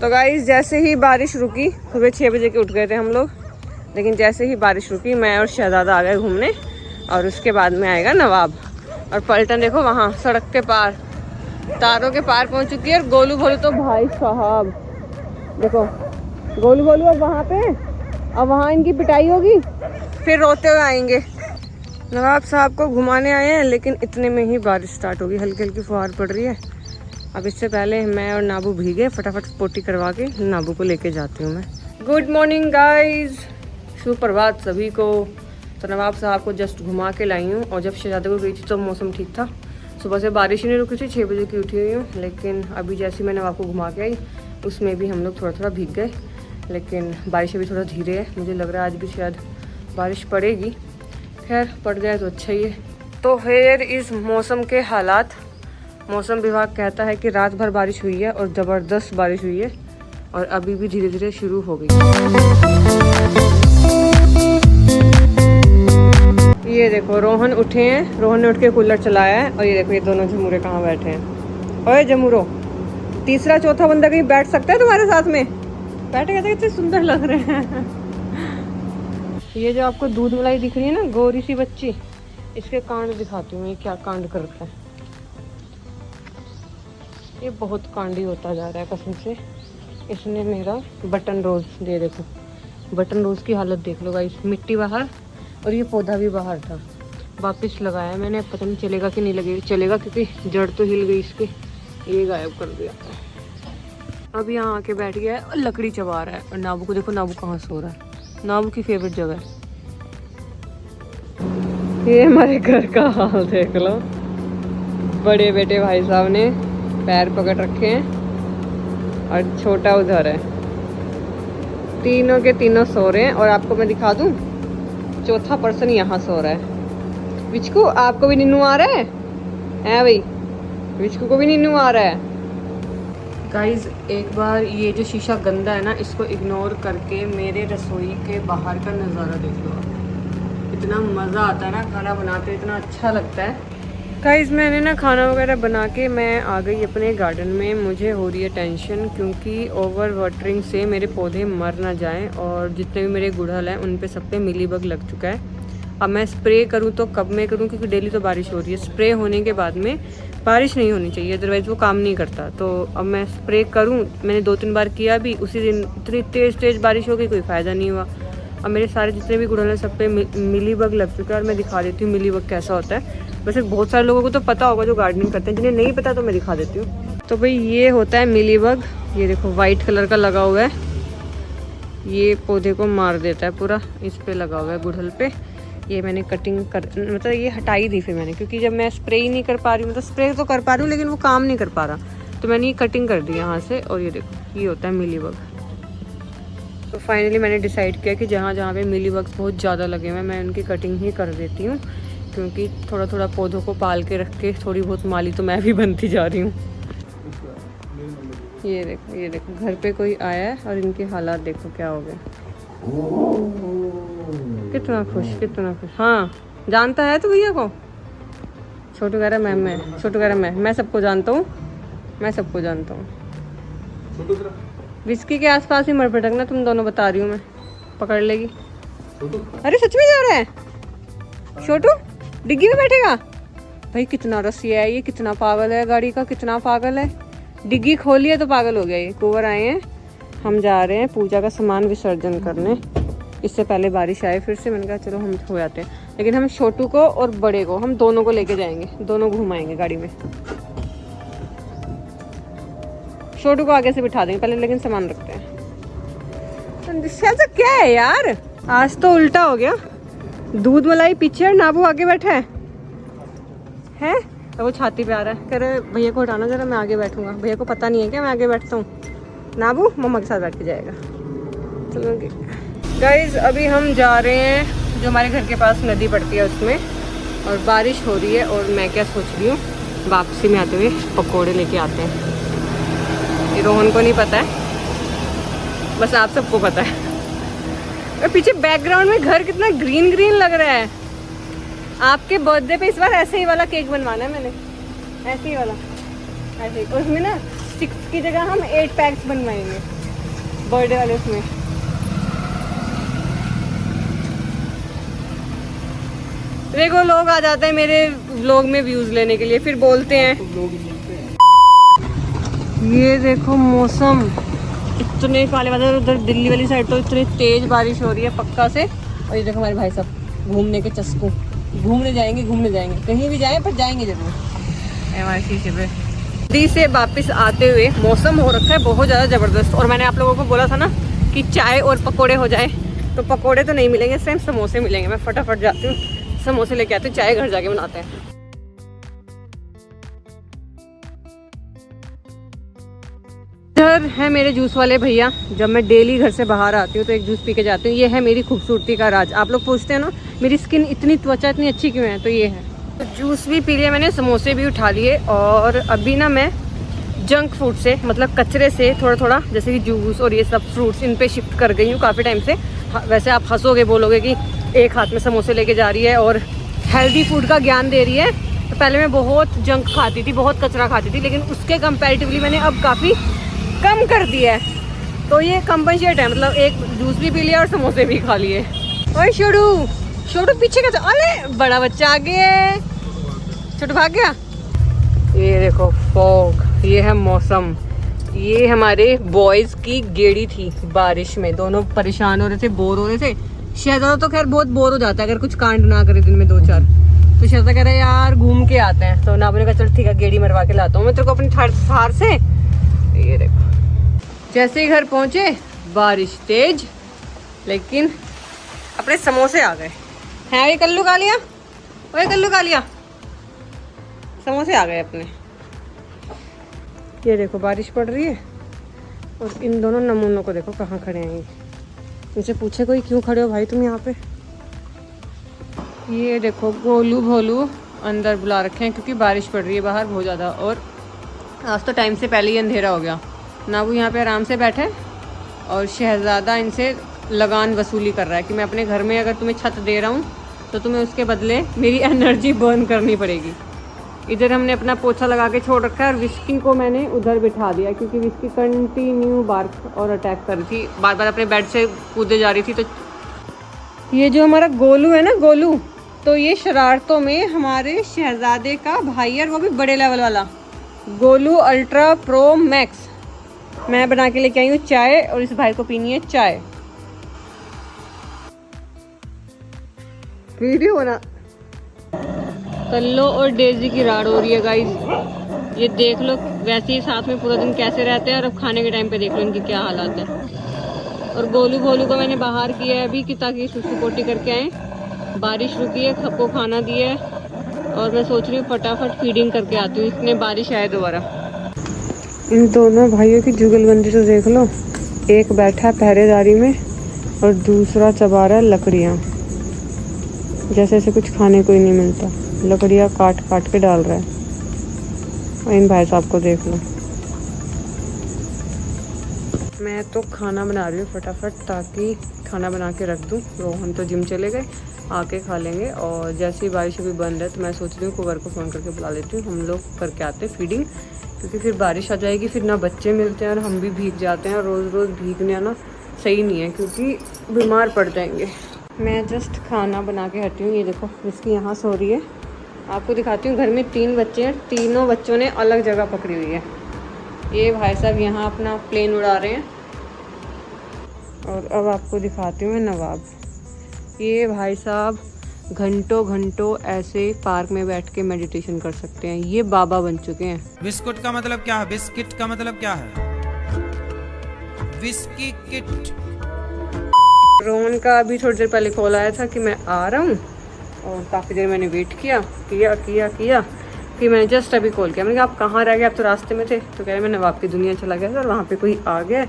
तो गाइस जैसे ही बारिश रुकी, सुबह 6 बजे के उठ गए थे हम लोग, लेकिन जैसे ही बारिश रुकी मैं और शहजादा आ गए घूमने, और उसके बाद में आएगा नवाब। और पलटन देखो वहाँ सड़क के पार, तारों के पार पहुँच चुकी है। और गोलू भोलू तो भाई साहब देखो, गोलू भोलू अब वहाँ पे, अब वहाँ इनकी पिटाई होगी, फिर रोते हुए आएंगे। नवाब साहब को घुमाने आए हैं, लेकिन इतने में ही बारिश स्टार्ट होगी, हल्की हल्की फुहार पड़ रही है। अब इससे पहले मैं और नाबू भीगे, फटाफट पोटी करवा के नाबू को लेके जाती हूँ मैं। गुड मॉर्निंग गाइज, सुप्रभात सभी को। तो नवाब साहब को जस्ट घुमा के लाई हूँ, और जब शहजादे को गई थी तो मौसम ठीक था, सुबह से बारिश ही नहीं रुकी थी, 6 बजे की उठी हुई हूँ। लेकिन अभी जैसे मैं नवाब को घुमा के आई, उसमें भी हम लोग थोड़ा थोड़ा भीग गए, लेकिन बारिश अभी थोड़ा धीरे है। मुझे लग रहा है आज भी शायद बारिश पड़ेगी, खैर पड़ जाए तो अच्छा ही है। तो हेयर इस मौसम के हालात, मौसम विभाग कहता है कि रात भर बारिश हुई है और ज़बरदस्त बारिश हुई है, और अभी भी धीरे धीरे शुरू हो गई। ये देखो रोहन उठे हैं, रोहन ने उठ के कूलर चलाया है, और ये देखो ये दोनों जमूरे कहाँ बैठे हैं। ओए जमूरो, तीसरा चौथा बंदा कहीं बैठ सकता है तुम्हारे साथ में? बैठे कहते कितने सुंदर लग रहे हैं। ये जो आपको दूध मलाई दिख रही है ना, गोरी सी बच्ची, इसके कांड दिखाती हूँ, ये क्या कांड करता है। ये बहुत कांडी होता जा रहा है कसम से। इसने मेरा बटन रोज, ये देखो बटन रोज की हालत देख लो गाइस, मिट्टी बाहर और ये पौधा भी बाहर था, वापस लगाया मैंने, पता नहीं चलेगा कि नहीं लगेगा, चलेगा क्योंकि जड़ तो हिल गई इसकी, ये गायब कर दिया। अब यहाँ आके बैठ गया है और लकड़ी चबा रहा है। और नाबू को देखो, नाबू कहाँ सो रहा है, नाबू की फेवरेट जगह है। ये हमारे घर का हाल देख लो, बड़े बेटे भाई साहब ने पैर पकड़ रखे हैं और छोटा उधर है, तीनों के तीनों सो रहे हैं। और आपको मैं दिखा दूं, चौथा पर्सन यहाँ सो रहा है। विचकू आपको भी नीनू आ रहा है भाई, विचकू को भी नीनू आ रहा है। गाइज एक बार ये जो शीशा गंदा है ना, इसको इग्नोर करके मेरे रसोई के बाहर का नज़ारा देख लो। इतना मज़ा आता है ना खाना बनाते, इतना अच्छा लगता है। गाइज मैंने ना खाना वगैरह बना के मैं आ गई अपने गार्डन में। मुझे हो रही है टेंशन, क्योंकि ओवर वाटरिंग से मेरे पौधे मर ना जाएं, और जितने भी मेरे गुड़हल हैं उन पे सब पे मिलीबग लग चुका है। अब मैं स्प्रे करूं तो कब मैं करूं, क्योंकि डेली तो बारिश हो रही है। स्प्रे होने के बाद में बारिश नहीं होनी चाहिए, अदरवाइज़ वो काम नहीं करता। तो अब मैं स्प्रे करूँ, मैंने 2-3 बार किया भी, उसी दिन इतनी तेज़ बारिश हो गई, कोई फ़ायदा नहीं हुआ। अब मेरे सारे जितने भी गुड़हल हैं सब पे मिलीबग लग चुका है, और मैं दिखा देती हूँ मिलीबग कैसा होता है। वैसे बहुत सारे लोगों को तो पता होगा जो गार्डनिंग करते हैं, जिन्हें नहीं पता तो मैं दिखा देती हूँ। तो भाई ये होता है मिलीबग, ये देखो वाइट कलर का लगा हुआ है, ये पौधे को मार देता है पूरा। इस पे लगा हुआ है गुड़हल पे। ये मैंने कटिंग कर, मतलब ये हटाई दी फिर मैंने, क्योंकि जब मैं स्प्रे ही नहीं कर पा रही हूँ, मतलब स्प्रे तो कर पा रही हूँ लेकिन वो काम नहीं कर पा रहा, तो मैंने ये कटिंग कर दी यहाँ से। और ये देखो ये होता है मिलीबग। तो फाइनली मैंने डिसाइड किया कि जहाँ जहाँ पे मिलीबग्स बहुत ज़्यादा लगे हुए हैं मैं उनकी कटिंग ही कर देती हूँ, क्योंकि थोड़ा थोड़ा पौधों को पाल के रख के थोड़ी बहुत माली तो मैं भी बनती जा रही हूँ। ये देखो घर पे कोई आया है और इनके हालात देखो क्या हो गए। कितना खुश, कितना खुश। हाँ जानता है तू भैया को? छोटू कह रहा है मैं छोटू कह रहा है मैं सबको जानता हूँ, मैं सबको जानता हूँ। विस्की के आसपास ही मर भटकना, तुम दोनों बता रही हूँ मैं, पकड़ लेगी। अरे सच में जा रहा है छोटू, डिग्गी में बैठेगा। भाई कितना रसिया है ये, कितना पागल है, गाड़ी का कितना पागल है। डिग्गी खोली है तो पागल हो गया ये। कुंवर आए हैं, हम जा रहे हैं पूजा का सामान विसर्जन करने, इससे पहले बारिश आए फिर से। मैंने कहा चलो हम हो जाते हैं, लेकिन हम छोटू को और बड़े को, हम दोनों को लेके जाएंगे, दोनों घुमाएंगे गाड़ी में। छोटू को आगे से बिठा देंगे पहले, लेकिन सामान रखते हैं। ऐसा क्या है यार, आज तो उल्टा हो गया, दूध मलाई पीछे और नाबू आगे बैठा है? तो वो छाती पे आ रहा है, कह रहे भैया को हटाना जरा, मैं आगे बैठूंगा। भैया को पता नहीं है क्या मैं आगे बैठता हूँ? नाबू मम्मा के साथ बैठ के जाएगा। चलो गाइज अभी हम जा रहे हैं जो हमारे घर के पास नदी पड़ती है उसमें, और बारिश हो रही है। और मैं क्या सोच रही हूँ, वापसी में आते हुए पकोड़े लेके आते हैं। ये रोहन को नहीं पता है, बस आप सबको पता है। और पीछे बैकग्राउंड में घर कितना ग्रीन ग्रीन लग रहा है। आपके बर्थडे पे इस बार ऐसे ही वाला केक बनवाना है मैंने, ऐसे ही वाला, ऐसे ही। उसमें ना 6 की जगह हम 8 पैक्स बनवाएंगे बर्थडे वाले उसमें। देखो लोग आ जाते हैं मेरे व्लॉग में व्यूज लेने के लिए, फिर बोलते हैं। ये देखो मौसम, इतने काले बादल, उधर दिल्ली वाली साइड तो इतनी तेज बारिश हो रही है पक्का से। और ये देखो हमारे भाई साहब घूमने के चस्कों, घूमने जाएंगे कहीं भी जाएं पर जाएंगे जरूर। हमारे शीशे पे दिल्ली से वापस आते हुए मौसम हो रखा है बहुत ज़्यादा ज़बरदस्त। और मैंने आप लोगों को बोला था ना कि चाय और पकोड़े हो जाए, तो पकोड़े तो नहीं मिलेंगे, सेम समोसे मिलेंगे। मैं फटाफट जाती हूँ, समोसे लेके आते हैं, चाय घर जाके बनाते हैं। इधर है मेरे जूस वाले भैया। जब मैं डेली घर से बाहर आती हूँ तो एक जूस पी के जाती हूँ। ये है मेरी खूबसूरती का राज। आप लोग पूछते हैं ना मेरी स्किन इतनी, त्वचा इतनी अच्छी क्यों है, तो ये है। तो जूस भी पी लिया मैंने, समोसे भी उठा लिए। और अभी ना मैं जंक फूड से, मतलब कचरे से थोड़ा थोड़ा, जैसे कि जूस और ये सब फ्रूट्स, इन पे शिफ्ट कर गई हूँ काफ़ी टाइम से। वैसे आप हंसोगे, बोलोगे कि एक हाथ में समोसे लेके जा रही है और हेल्दी फूड का ज्ञान दे रही है। तो पहले मैं बहुत जंक खाती थी, बहुत कचरा खाती थी, लेकिन उसके कंपैरेटिवली मैंने अब काफ़ी कम कर दिया है। तो ये कंपनसेट है, मतलब एक जूस भी पी लिया और समोसे भी खा लिए। ओए छोटू, छोटू पीछे का, अरे बड़ा बच्चा आ गया, छोटू भाग गया। ये देखो फॉग, ये है मौसम। ये हमारे बॉयज़ की गेड़ी थी बारिश में, दोनों परेशान हो रहे थे, बोर हो रहे थे। शहजादा तो खैर बहुत बोर हो जाता है अगर कुछ कांड ना करे दिन में 2-4। तो शहजादा कह रहा है यार घूम के आते हैं, तो नाबू ने कहा चल ठीक है गेड़ी मरवा के लाता हूँ मैं तेरे को अपनी थार से। ये देखो जैसे ही घर पहुंचे बारिश तेज, लेकिन अपने समोसे आ गए हैं। ये कल्लू खा लिया, वही कल्लू खा लिया, समोसे आ गए अपने। ये देखो बारिश पड़ रही है और इन दोनों नमूनों को देखो कहाँ खड़े हैं। इनसे पूछे कोई क्यों खड़े हो भाई तुम यहाँ पे। ये देखो गोलू भोलू अंदर बुला रखे हैं क्योंकि बारिश पड़ रही है बाहर बहुत ज़्यादा। और आज तो टाइम से पहले ही अंधेरा हो गया ना। वो यहाँ पे आराम से बैठे और शहजादा इनसे लगान वसूली कर रहा है कि मैं अपने घर में अगर तुम्हें छत दे रहा हूँ तो तुम्हें उसके बदले मेरी एनर्जी बर्न करनी पड़ेगी। इधर हमने अपना पोछा लगा के छोड़ रखा है और विस्की को मैंने उधर बिठा दिया क्योंकि विस्की कंटिन्यू बार्क और अटैक कर रही थी, बार बार अपने बेड से कूदे जा रही थी। तो ये जो हमारा गोलू है ना, गोलू, तो ये शरारतों में हमारे शहजादे का भाई है, वो भी बड़े लेवल वाला गोलू अल्ट्रा प्रो मैक्स। मैं बना के लेके आई हूँ चाय और इस भाई को पीनी है चाय। वीडियो बना। कल्लो और डेजी की राड हो रही है गाइस। ये देख लो वैसे ही साथ में पूरा दिन कैसे रहते हैं और अब खाने के टाइम पे देख लो इनकी क्या हालत है। और गोलू भोलू को मैंने बाहर किया है अभी कि ताकि सुसु पोटी करके आए। बारिश रुकी है, सबको खाना दिया है और मैं सोच रही हूँ फटाफट फीडिंग करके आती हूँ, इतने बारिश आए दोबारा। इन दोनों भाइयों की जुगलबंदी तो देख लो, एक बैठा है पहरेदारी में और दूसरा चबा रहा है लकड़ियाँ। जैसे ऐसे कुछ खाने को ही नहीं मिलता, लकड़ियाँ काट काट के डाल रहा है। और इन भाई साहब को देख लो। मैं तो खाना बना रही हूँ फटाफट ताकि खाना बना के रख दूँ। रोहन तो जिम चले गए, आके खा लेंगे। और जैसे ही बारिश अभी बंद है तो मैं सोच रही हूँ कुवर को फ़ोन करके बुला लेती हूँ, हम लोग करके आते हैं फीडिंग, क्योंकि फिर बारिश आ जाएगी, फिर ना बच्चे मिलते हैं और हम भी भीग जाते हैं। और रोज़ रोज़ भीगने आना सही नहीं है क्योंकि बीमार पड़ जाएंगे। मैं जस्ट खाना बना के हटी हूँ। ये देखो इसकी यहाँ सो रही है, आपको दिखाती हूँ। घर में 3 बच्चे हैं, तीनों बच्चों ने अलग जगह पकड़ी हुई है। ये भाई साहब यहाँ अपना प्लेन उड़ा रहे हैं। और अब आपको दिखाती हूँ मैं नवाब। ये भाई साहब घंटों घंटों ऐसे पार्क में बैठ के मेडिटेशन कर सकते हैं, ये बाबा बन चुके हैं। बिस्कुट का मतलब क्या है? बिस्किट का मतलब क्या है? Whisky kit. रोहन का अभी थोड़ी देर पहले कॉल आया था कि मैं आ रहा हूँ और काफ़ी देर मैंने वेट किया फिर मैंने जस्ट अभी कॉल किया। मैंने कहा आप कहाँ रह गए, आप तो रास्ते में थे। तो कह रहे मैं नवाब की दुनिया चला गया था और वहाँ पे कोई आ गया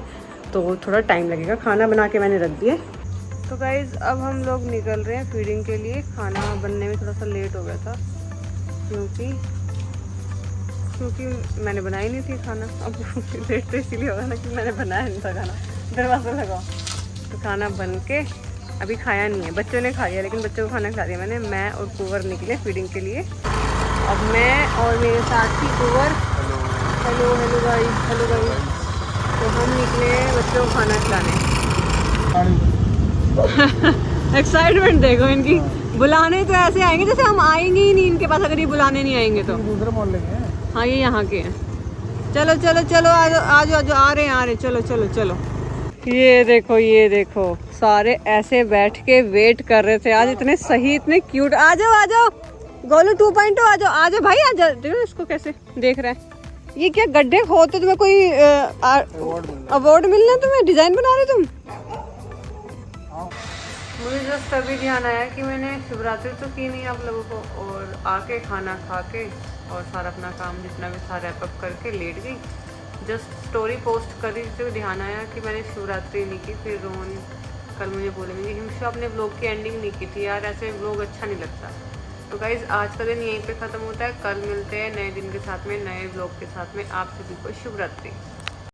तो थोड़ा टाइम लगेगा। खाना बना के मैंने रख दिया। तो गाइज़ अब हम लोग निकल रहे हैं फीडिंग के लिए। खाना बनने में थोड़ा सा लेट हो गया था क्योंकि मैंने बनाई नहीं थी खाना। अब लेट तो इसीलिए होगा ना कि मैंने बनाया नहीं था खाना, दरवाज़ा लगाओ। तो खाना बन के अभी खाया नहीं है, बच्चों ने खा लिया, लेकिन बच्चों को खाना खिला दिया मैंने। मैं और कुंवर निकले फीडिंग के लिए। अब मैं और मेरे साथ ही Kunwar hello hello guys, hello guys. तो हम निकले हैं बच्चों को खाना खिलाने। एक्साइटमेंट देखो इनकी। बुलाने तो ऐसे आएंगे जैसे हम आएंगे ही नहीं इनके पास, अगर ये बुलाने नहीं आएंगे तो। दूसरे मोहल्ले के हैं। हाँ ये यहाँ के हैं। चलो चलो चलो, आ जाओ आ जाओ, आ रहे हैं आ रहे हैं, चलो चलो चलो। ये देखो सारे ऐसे बैठ के वेट कर रहे थे आज, इतने सही इतने क्यूट। आ जाओ गोलू 2.0 आ जाओ भाई आ जाओ। देखो इसको कैसे देख रहा है। ये क्या गड्ढे खोदते, तुम्हें कोई अवार्ड मिलना है तुम्हें? डिजाइन बना रहे तुम? मुझे जस्ट अभी ध्यान आया कि मैंने शिवरात्रि तो की नहीं आप लोगों को, और आके खाना खा के और सारा अपना काम जितना भी था रैप अप करके लेट गई। जस्ट स्टोरी पोस्ट करी तो ध्यान आया कि मैंने शिवरात्रि नहीं की। फिर रोहन कल मुझे बोलेंगे हिमशा अपने ब्लॉग की एंडिंग नहीं की थी यार, ऐसे ब्लॉग अच्छा नहीं लगता। तो गाइज आज का दिन यहीं पे ख़त्म होता है। कल मिलते हैं नए दिन के साथ में, नए ब्लॉग के साथ में। आप सभी को शुभ रात्रि।